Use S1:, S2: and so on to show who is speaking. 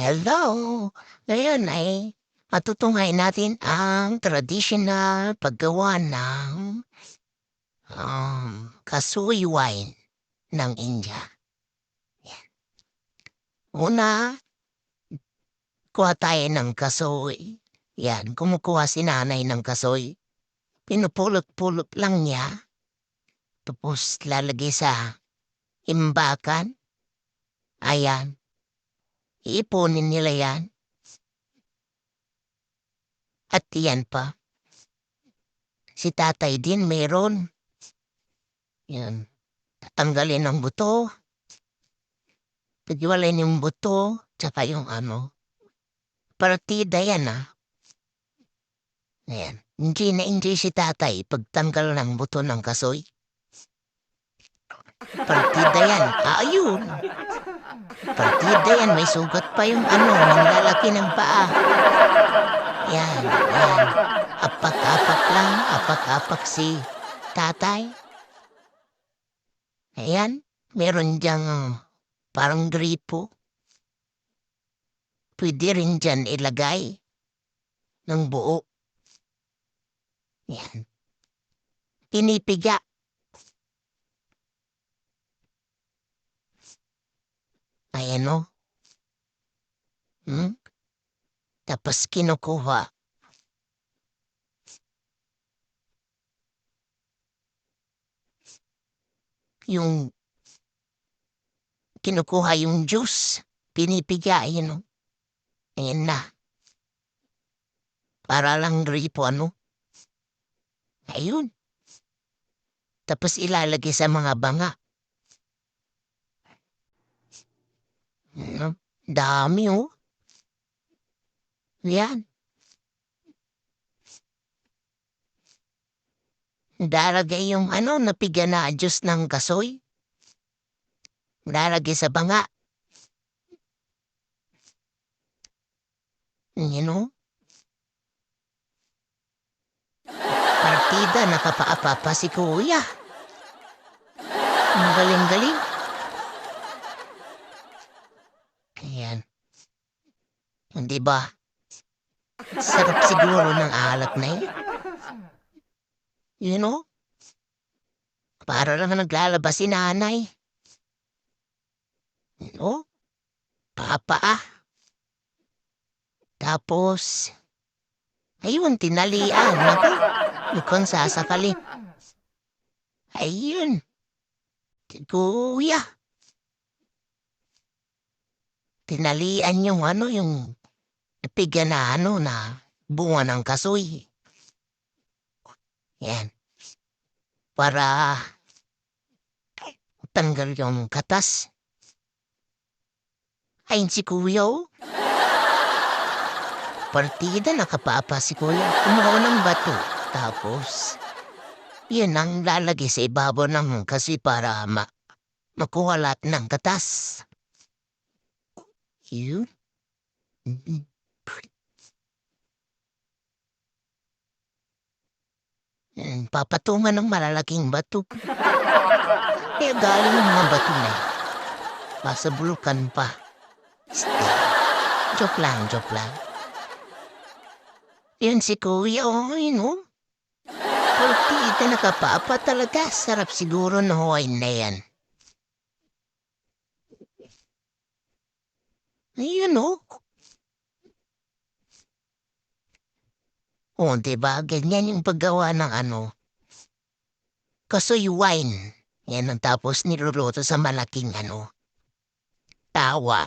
S1: Hello! Ngayon ay matutunghayan natin ang tradisyonal paggawa ng kasoy wine ng India. Una, kuha tayo ng kasoy. Yan, kumukuha si nanay ng kasoy. Pinupulot-pulot lang niya. Tapos lalagay sa imbakan. Ayan, iipunin nila yan. At yan pa. Si tatay din meron. Yan. Tatanggalin ang buto. Paghiwalayin yung buto, tsaka yung partida yan Ayan. Hindi na hindi si tatay pagtanggal ng buto ng kasoy. Partida yan. Ayun. Partida yan. May sugat pa yung lalaki ng paa. Yan. Apak-apak lang. Apak-apak si tatay. Ayan. Meron diyang parang gripo. Pwede rin dyan ilagay ng buo. Yan. Pinipiga. Ayan o. Tapos kinukuha. Kinukuha yung juice. Pinipiga, ayan o. Ayan na. Para lang gripo, Ayun. Tapos ilalagay sa mga banga. Dami, Yan. Lalagay yung napiga na juice ng kasoy. Lalagay sa banga. Partida, nakapaapapa si kuya. Ang galing-galing. Ayan. Hindi ba? Sarap siguro ng alak na yun. Para lang naglalabas si nanay. Papa Tapos, ayun, tinalian. Mukhang sasakali. Ayun. Kuya. Tinalian yung yung napiga na na bunga ng kasoy. Yan. Para tanggal yung katas. Ayun si kuya, Partida, nakapapa si kuya. Kumuha ng bato. Tapos, yun ang lalagay sa ibabaw ng kasi para makuha lahat ng katas. Yun. Papatungan ng malalaking bato. Galing ng mga bato na masabulukan pa. Joke lang. Yun si kuya, Partida, nakapapa talaga. Sarap siguro ng wine na yan. Ayun, diba? Ganyan yung paggawa ng kasoy wine. Yan ang tapos niluluto sa malaking tawa.